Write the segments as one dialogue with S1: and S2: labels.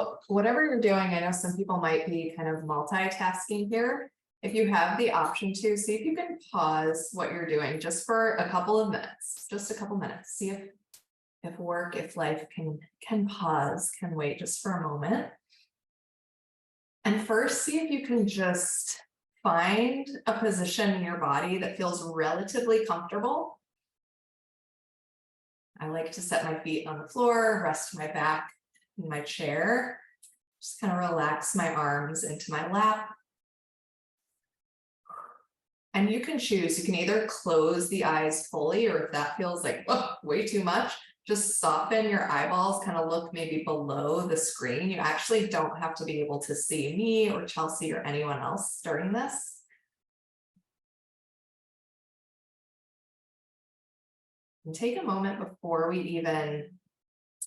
S1: So whatever you're doing, I know some people might be kind of multitasking here. If you have the option to, see if you can pause what you're doing just for a couple of minutes, just a couple minutes. See if work, if life can pause, can wait just for a moment. And first, see if you can just find a position in your body that feels relatively comfortable. I like to set my feet on the floor, rest my back in my chair, just kind of relax my arms into my lap. And you can choose, you can either close the eyes fully, or if that feels like, oh, way too much, just soften your eyeballs, kind of look maybe below the screen. You actually don't have to be able to see me or Chelsea or anyone else during this. And take a moment before we even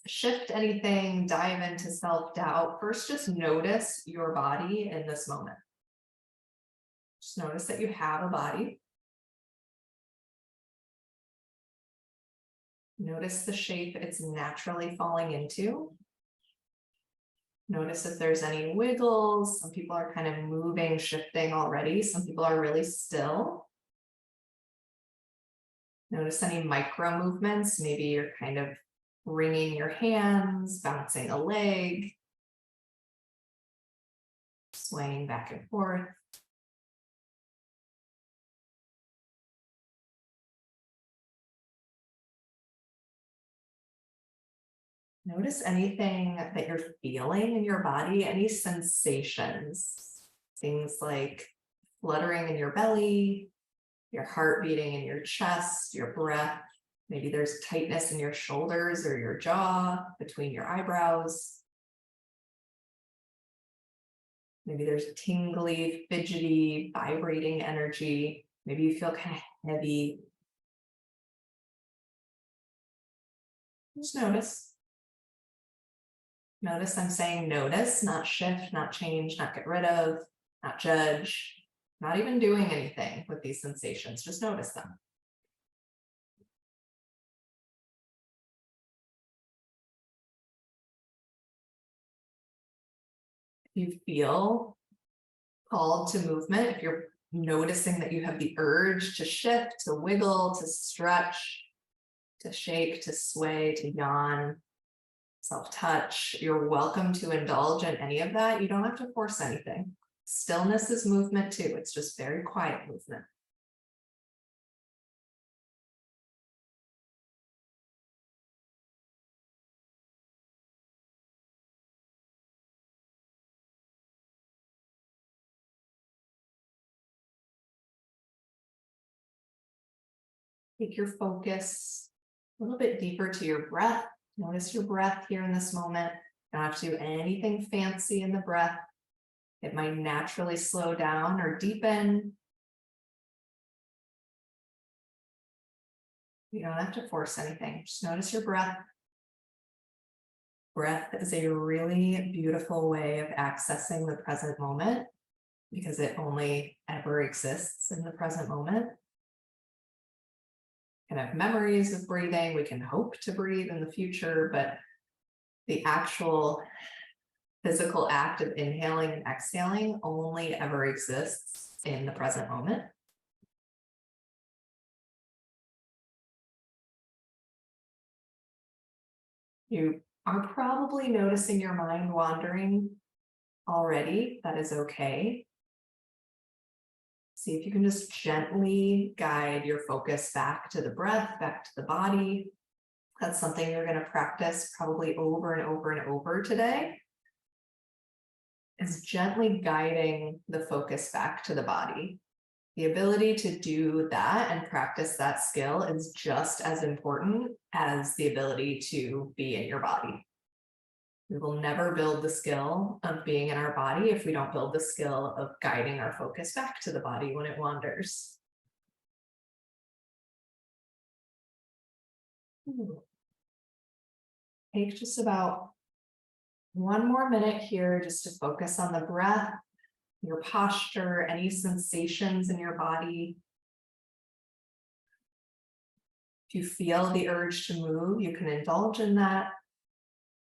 S1: shift anything, dive into self-doubt. First, just notice your body in this moment. Just notice that you have a body. Notice the shape it's naturally falling into. Notice if there's any wiggles. Some people are kind of moving, shifting already. Some people are really still. Notice any micro movements. Maybe you're kind of wringing your hands, bouncing a leg, swaying back and forth. Notice anything that you're feeling in your body, any sensations, things like fluttering in your belly, your heart beating in your chest, your breath. Maybe there's tightness in your shoulders or your jaw, between your eyebrows. Maybe there's tingly, fidgety, vibrating energy. Maybe you feel kind of heavy. Just notice. Notice I'm saying notice, not shift, not change, not get rid of, not judge, not even doing anything with these sensations. Just notice them. If you feel called to movement, if you're noticing that you have the urge to shift, to wiggle, to stretch, to shake, to sway, to yawn, self-touch, you're welcome to indulge in any of that. You don't have to force anything. Stillness is movement too. It's just very quiet movement. Take your focus a little bit deeper to your breath. Notice your breath here in this moment. You don't have to do anything fancy in the breath. It might naturally slow down or deepen. You don't have to force anything. Just notice your breath. Breath is a really beautiful way of accessing the present moment because it only ever exists in the present moment. We can have memories of breathing. We can hope to breathe in the future, but the actual physical act of inhaling and exhaling only ever exists in the present moment. You are probably noticing your mind wandering already. That is okay. See if you can just gently guide your focus back to the breath, back to the body. That's something you're going to practice probably over and over and over today, is gently guiding the focus back to the body. The ability to do that and practice that skill is just as important as the ability to be in your body. We will never build the skill of being in our body if we don't build the skill of guiding our focus back to the body when it wanders. Take just about one more minute here just to focus on the breath, your posture, any sensations in your body. If you feel the urge to move, you can indulge in that.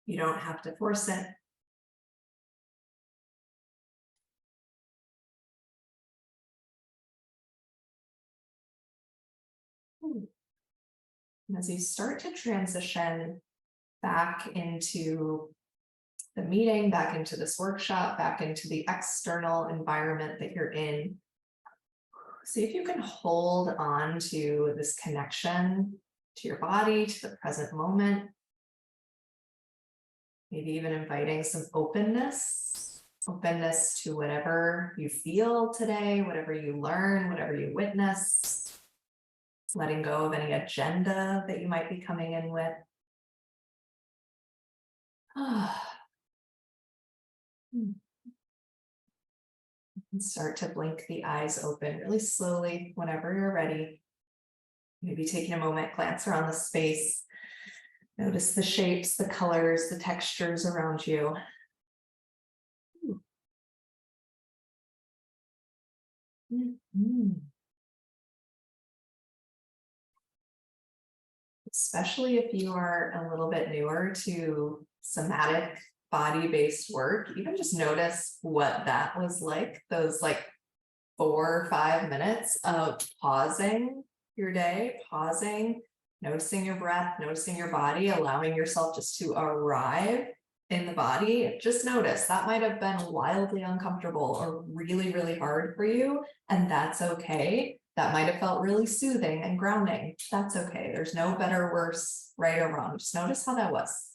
S1: You don't have to force it. And as you start to transition back into the meeting, back into this workshop, back into the external environment that you're in, see if you can hold on to this connection to your body, to the present moment. Maybe even inviting some openness to whatever you feel today, whatever you learn, whatever you witness. Letting go of any agenda that you might be coming in with. And start to blink the eyes open really slowly whenever you're ready. Maybe taking a moment, glance around the space. Notice the shapes, the colors, the textures around you. Especially if you are a little bit newer to somatic body-based work, even just notice what that was like, those like 4 or 5 minutes of pausing your day, pausing, noticing your breath, noticing your body, allowing yourself just to arrive in the body. Just notice that might have been wildly uncomfortable or really, really hard for you, and that's okay. That might have felt really soothing and grounding. That's okay. There's no better, worse, right or wrong. Just notice how that was.